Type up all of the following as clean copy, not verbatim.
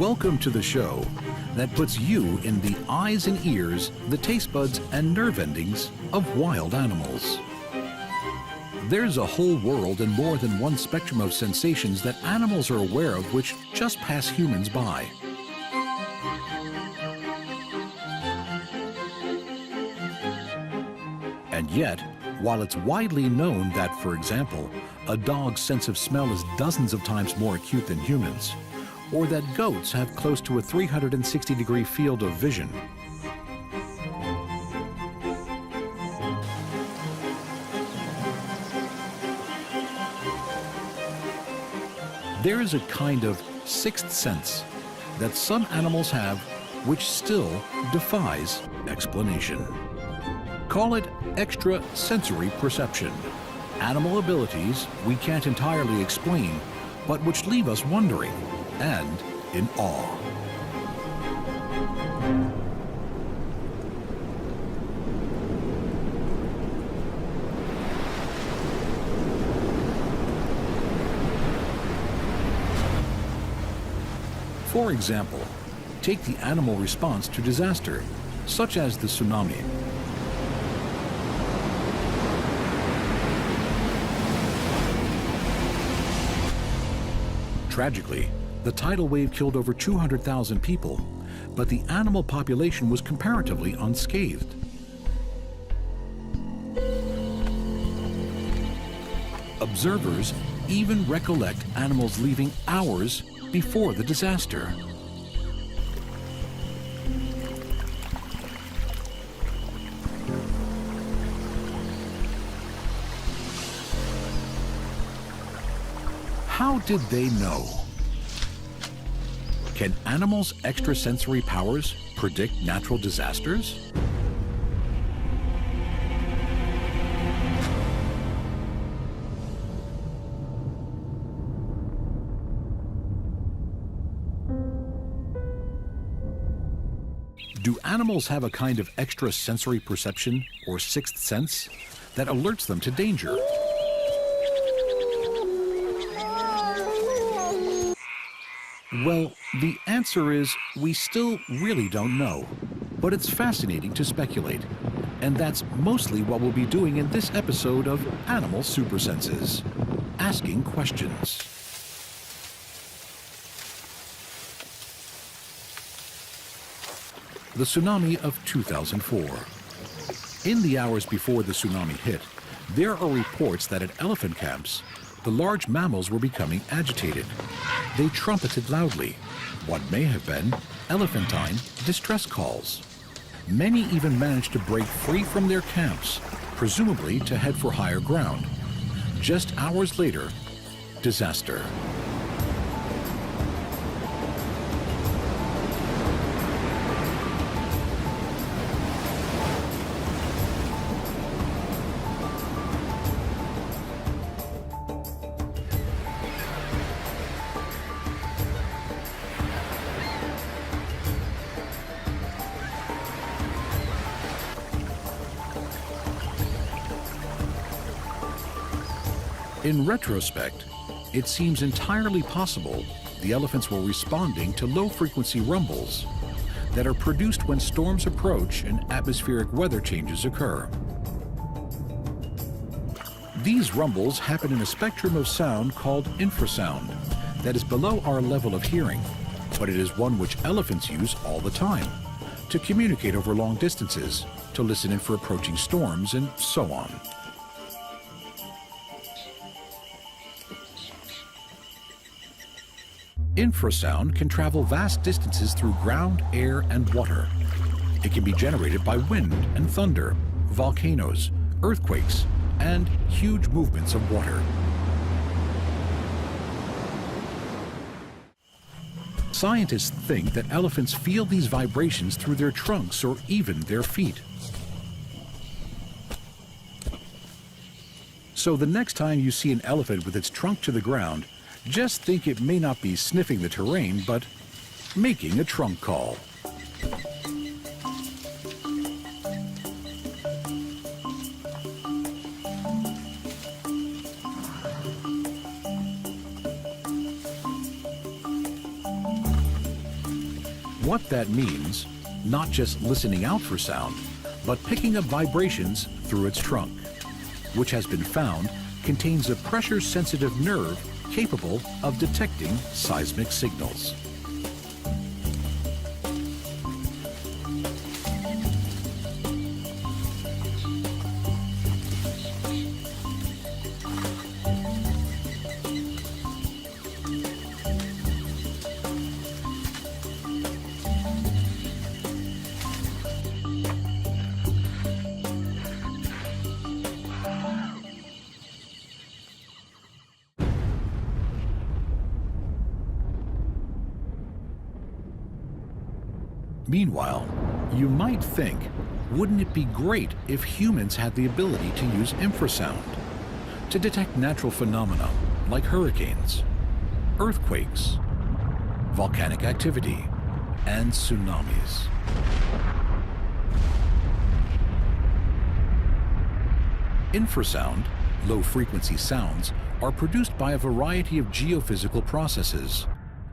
Welcome to the show that puts you in the eyes and ears, the taste buds and nerve endings of wild animals. There's a whole world and more than one spectrum of sensations that animals are aware of which just pass humans by. And yet, while it's widely known that, for example, a dog's sense of smell is dozens of times more acute than humans, or that goats have close to a 360-degree field of vision, there is a kind of sixth sense that some animals have which still defies explanation. Call it extrasensory perception. Animal abilities we can't entirely explain, but which leave us wondering and in awe. For example, take the animal response to disaster, such as the tsunami. Tragically, the tidal wave killed over 200,000 people, but the animal population was comparatively unscathed. Observers even recollect animals leaving hours before the disaster. How did they know? Can animals' extrasensory powers predict natural disasters? Do animals have a kind of extrasensory perception or sixth sense that alerts them to danger? Well, the answer is we still really don't know, but it's fascinating to speculate. And that's mostly what we'll be doing in this episode of Animal Supersenses, asking questions. The tsunami of 2004. In the hours before the tsunami hit, there are reports that at elephant camps, the large mammals were becoming agitated. They trumpeted loudly, what may have been elephantine distress calls. Many even managed to break free from their camps, presumably to head for higher ground. Just hours later, disaster. In retrospect, it seems entirely possible the elephants were responding to low-frequency rumbles that are produced when storms approach and atmospheric weather changes occur. These rumbles happen in a spectrum of sound called infrasound that is below our level of hearing, but it is one which elephants use all the time to communicate over long distances, to listen in for approaching storms, and so on. Infrasound can travel vast distances through ground, air, and water. It can be generated by wind and thunder, volcanoes, earthquakes, and huge movements of water. Scientists think that elephants feel these vibrations through their trunks or even their feet. So the next time you see an elephant with its trunk to the ground, just think it may not be sniffing the terrain, but making a trunk call. what that means, not just listening out for sound, but picking up vibrations through its trunk, which has been found contains a pressure-sensitive nerve capable of detecting seismic signals. Meanwhile, you might think, wouldn't it be great if humans had the ability to use infrasound to detect natural phenomena like hurricanes, earthquakes, volcanic activity, and tsunamis? Infrasound, low-frequency sounds, are produced by a variety of geophysical processes,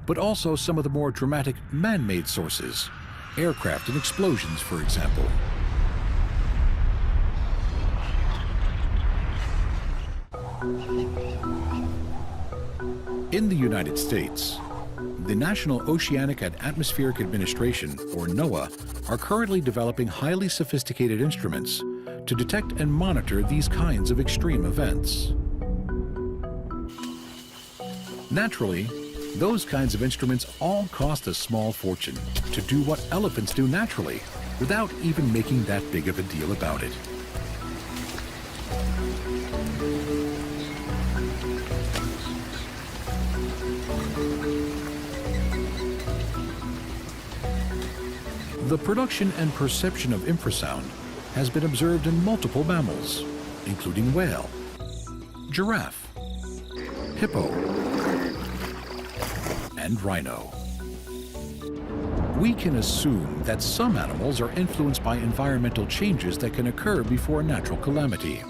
but also some of the more dramatic man-made sources, aircraft and explosions, for example. In the United States, the National Oceanic and Atmospheric Administration, or NOAA, are currently developing highly sophisticated instruments to detect and monitor these kinds of extreme events. Naturally, those kinds of instruments all cost a small fortune to do what elephants do naturally, without even making that big of a deal about it. The production and perception of infrasound has been observed in multiple mammals, including whale, giraffe, hippo, and rhino. We can assume that some animals are influenced by environmental changes that can occur before a natural calamity.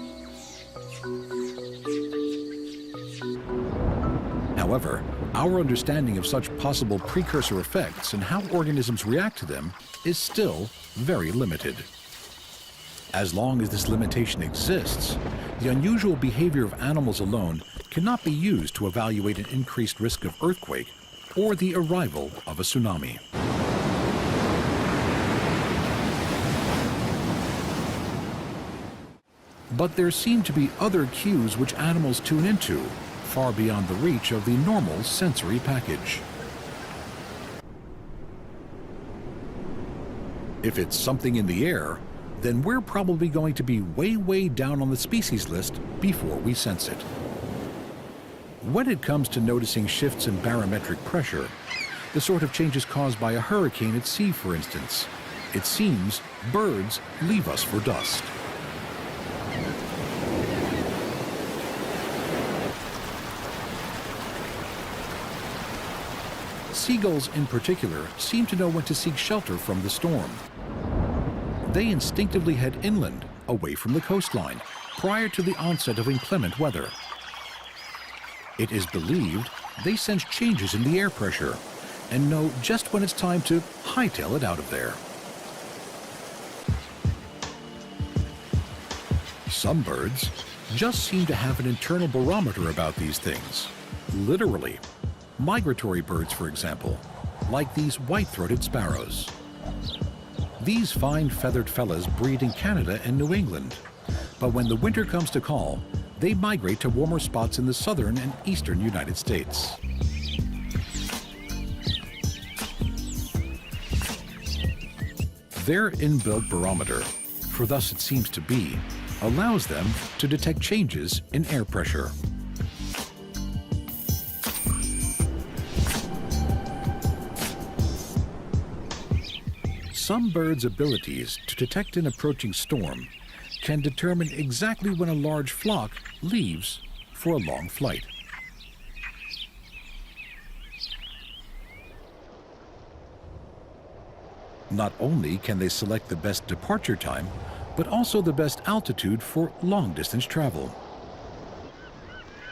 However, our understanding of such possible precursor effects and how organisms react to them is still very limited. As long as this limitation exists, the unusual behavior of animals alone cannot be used to evaluate an increased risk of earthquake or the arrival of a tsunami. But there seem to be other cues which animals tune into, far beyond the reach of the normal sensory package. If it's something in the air, then we're probably going to be way down on the species list before we sense it. When it comes to noticing shifts in barometric pressure, the sort of changes caused by a hurricane at sea, for instance, it seems birds leave us for dust. Seagulls in particular seem to know when to seek shelter from the storm. They instinctively head inland, away from the coastline, prior to the onset of inclement weather. It is believed they sense changes in the air pressure and know just when it's time to hightail it out of there. Some birds just seem to have an internal barometer about these things, literally. Migratory birds, for example, like these white-throated sparrows. These fine feathered fellas breed in Canada and New England, but when the winter comes to call, they migrate to warmer spots in the southern and eastern United States. Their inbuilt barometer, for thus it seems to be, allows them to detect changes in air pressure. Some birds' abilities to detect an approaching storm can determine exactly when a large flock leaves for a long flight. Not only can they select the best departure time, but also the best altitude for long-distance travel.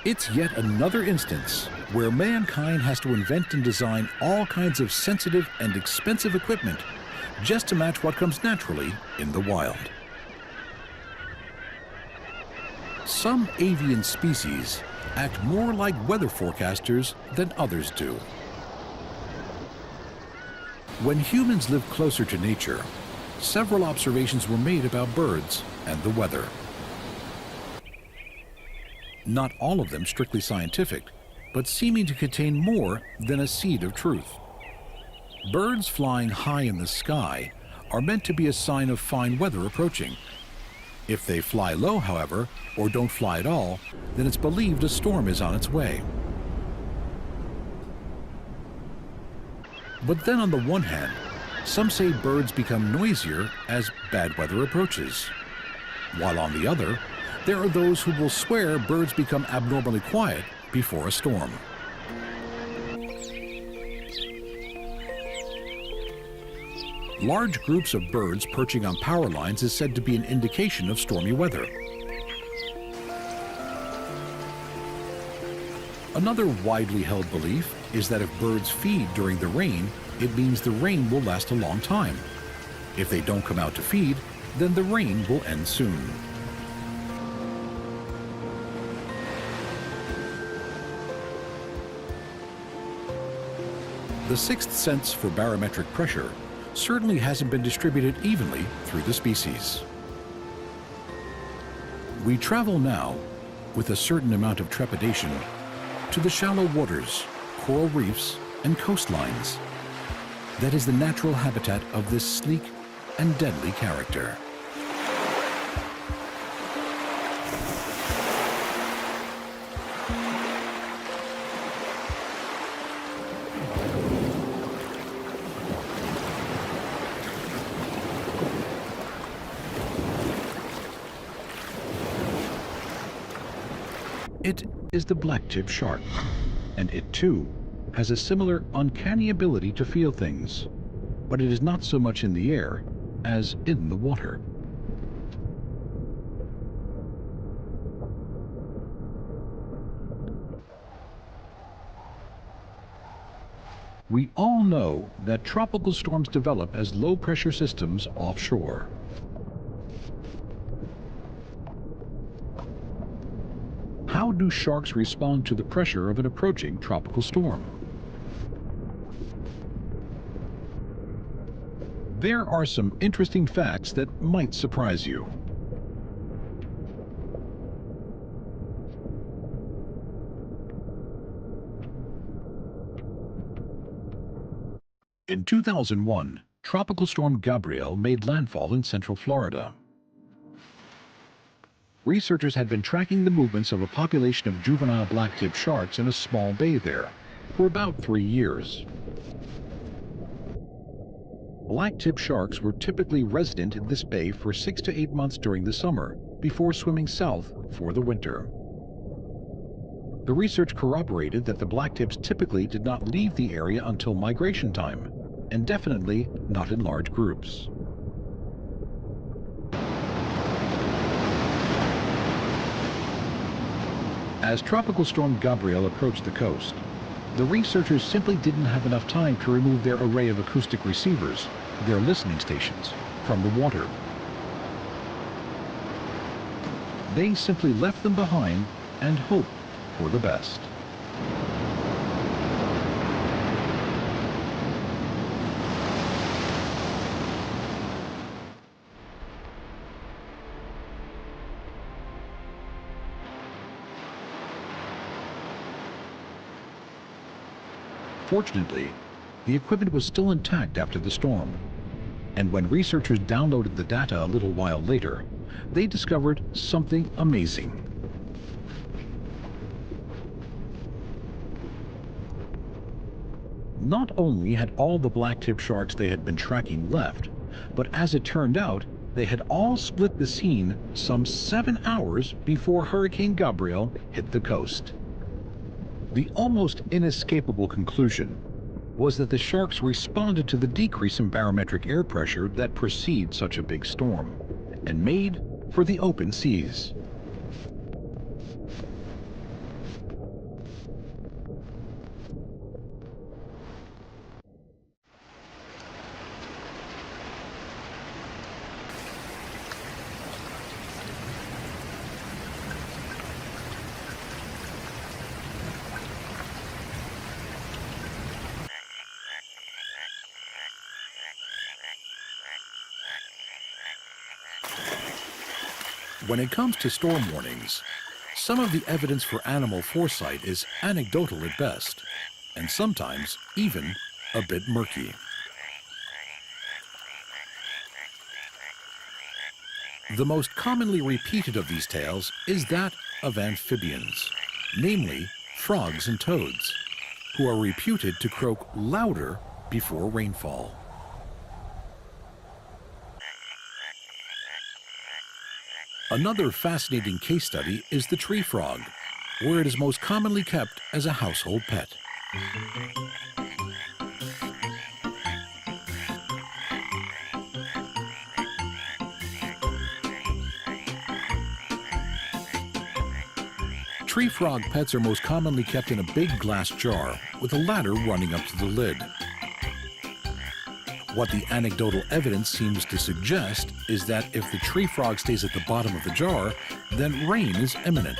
It's yet another instance where mankind has to invent and design all kinds of sensitive and expensive equipment just to match what comes naturally in the wild. Some avian species act more like weather forecasters than others do. When humans lived closer to nature, several observations were made about birds and the weather. Not all of them strictly scientific, but seeming to contain more than a seed of truth. Birds flying high in the sky are meant to be a sign of fine weather approaching. If they fly low, however, or don't fly at all, then it's believed a storm is on its way. But then on the one hand, some say birds become noisier as bad weather approaches, while on the other, there are those who will swear birds become abnormally quiet before a storm. Large groups of birds perching on power lines is said to be an indication of stormy weather. Another widely held belief is that if birds feed during the rain, it means the rain will last a long time. If they don't come out to feed, then the rain will end soon. The sixth sense for barometric pressure certainly hasn't been distributed evenly through the species. We travel now, with a certain amount of trepidation, to the shallow waters, coral reefs, and coastlines. That is the natural habitat of this sleek and deadly character. It is the blacktip shark, and it too has a similar uncanny ability to feel things, but it is not so much in the air as in the water. We all know that tropical storms develop as low-pressure systems offshore. How do sharks respond to the pressure of an approaching tropical storm? There are some interesting facts that might surprise you. In 2001, Tropical Storm Gabrielle made landfall in central Florida. Researchers had been tracking the movements of a population of juvenile blacktip sharks in a small bay there for about 3 years. Blacktip sharks were typically resident in this bay for 6 to 8 months during the summer before swimming south for the winter. The research corroborated that the blacktips typically did not leave the area until migration time, and definitely not in large groups. As Tropical Storm Gabrielle approached the coast, the researchers simply didn't have enough time to remove their array of acoustic receivers, their listening stations, from the water. They simply left them behind and hoped for the best. Fortunately, the equipment was still intact after the storm, and when researchers downloaded the data a little while later, they discovered something amazing. Not only had all the blacktip sharks they had been tracking left, but as it turned out, they had all split the scene some 7 hours before Hurricane Gabrielle hit the coast. The almost inescapable conclusion was that the sharks responded to the decrease in barometric air pressure that precedes such a big storm, and made for the open seas. When it comes to storm warnings, some of the evidence for animal foresight is anecdotal at best, and sometimes even a bit murky. The most commonly repeated of these tales is that of amphibians, namely frogs and toads, who are reputed to croak louder before rainfall. Another fascinating case study is the tree frog, where it is most commonly kept as a household pet. Tree frog pets are most commonly kept in a big glass jar with a ladder running up to the lid. What the anecdotal evidence seems to suggest is that if the tree frog stays at the bottom of the jar, then rain is imminent.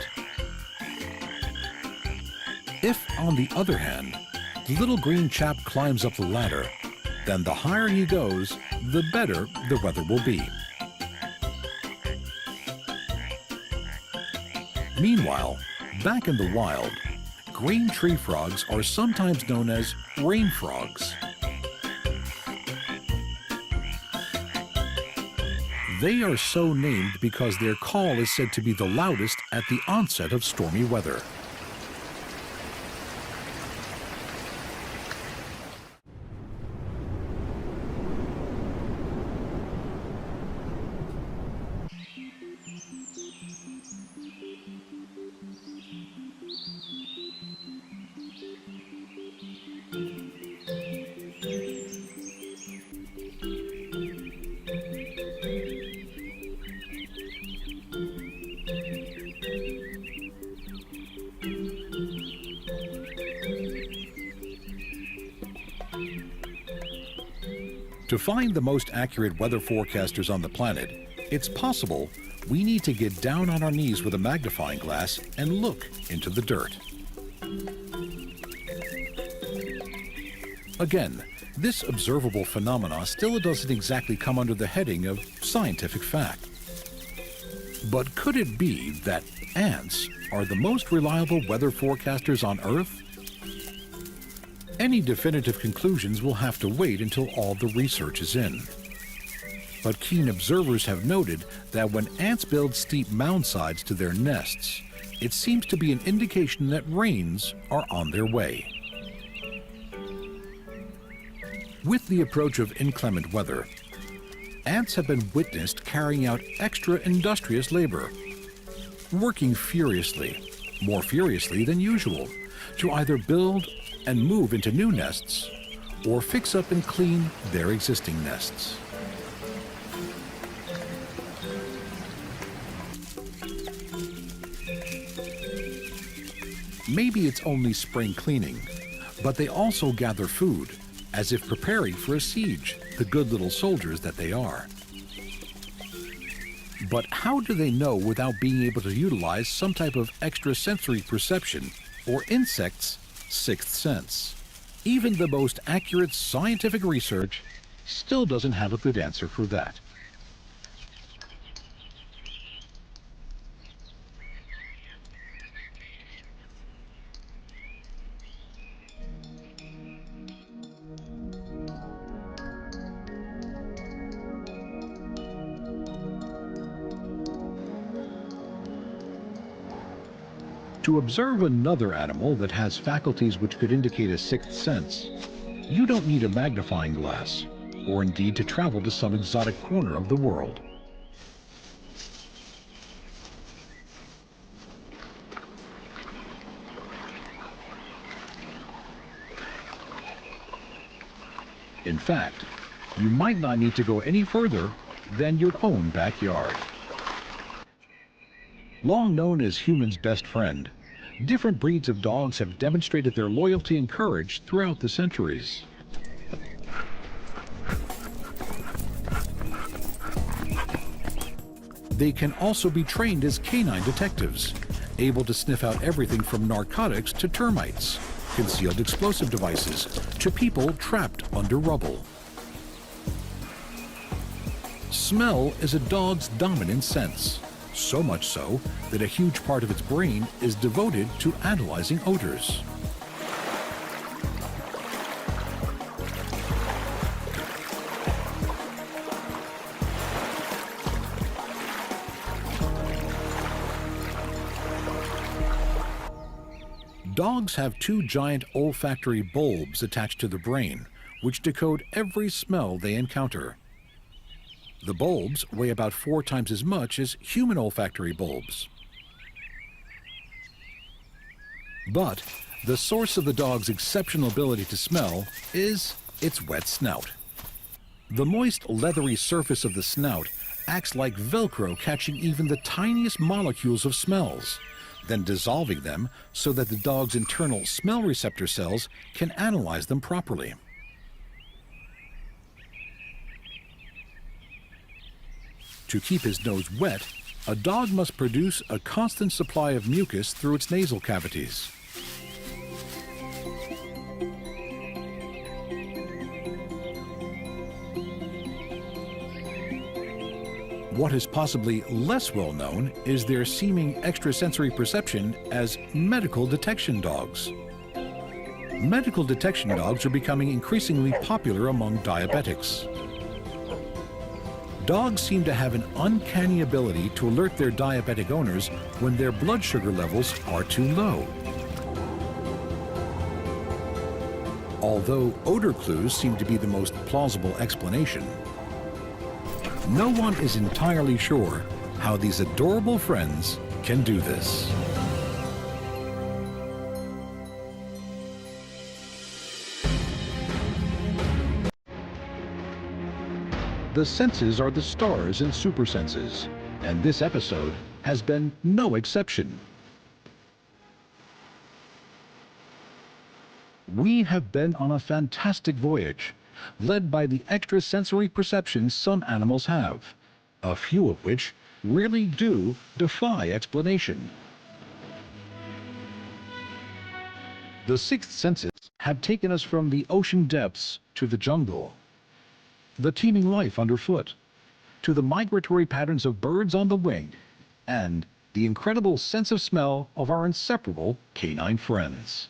If, on the other hand, the little green chap climbs up the ladder, then the higher he goes, the better the weather will be. Meanwhile, back in the wild, green tree frogs are sometimes known as rain frogs. They are so named because their call is said to be the loudest at the onset of stormy weather. To find the most accurate weather forecasters on the planet, it's possible we need to get down on our knees with a magnifying glass and look into the dirt. Again, this observable phenomena still doesn't exactly come under the heading of scientific fact. But could it be that ants are the most reliable weather forecasters on Earth? Any definitive conclusions will have to wait until all the research is in. But keen observers have noted that when ants build steep mound sides to their nests, it seems to be an indication that rains are on their way. With the approach of inclement weather, ants have been witnessed carrying out extra industrious labor, working furiously, more furiously than usual, to either build and move into new nests, or fix up and clean their existing nests. Maybe it's only spring cleaning, but they also gather food, as if preparing for a siege, the good little soldiers that they are. But how do they know without being able to utilize some type of extrasensory perception, or insects' sixth sense? Even the most accurate scientific research still doesn't have a good answer for that. To observe another animal that has faculties which could indicate a sixth sense, you don't need a magnifying glass, or indeed to travel to some exotic corner of the world. In fact, you might not need to go any further than your own backyard. Long known as humans' best friend, different breeds of dogs have demonstrated their loyalty and courage throughout the centuries. They can also be trained as canine detectives, able to sniff out everything from narcotics to termites, concealed explosive devices, to people trapped under rubble. Smell is a dog's dominant sense, So much so that a huge part of its brain is devoted to analyzing odors. Dogs have two giant olfactory bulbs attached to the brain, which decode every smell they encounter. The bulbs weigh about 4 times as much as human olfactory bulbs. But the source of the dog's exceptional ability to smell is its wet snout. The moist, leathery surface of the snout acts like Velcro, catching even the tiniest molecules of smells, then dissolving them so that the dog's internal smell receptor cells can analyze them properly. To keep his nose wet, a dog must produce a constant supply of mucus through its nasal cavities. What is possibly less well known is their seeming extrasensory perception as medical detection dogs. Medical detection dogs are becoming increasingly popular among diabetics. Dogs seem to have an uncanny ability to alert their diabetic owners when their blood sugar levels are too low. Although odor clues seem to be the most plausible explanation, no one is entirely sure how these adorable friends can do this. The senses are the stars in super senses, and this episode has been no exception. We have been on a fantastic voyage, led by the extrasensory perceptions some animals have, a few of which really do defy explanation. The sixth senses have taken us from the ocean depths to the jungle, the teeming life underfoot, to the migratory patterns of birds on the wing, and the incredible sense of smell of our inseparable canine friends.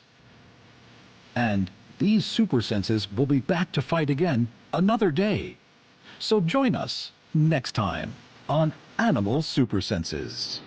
And these super senses will be back to fight again another day. So join us next time on Animal Super Senses.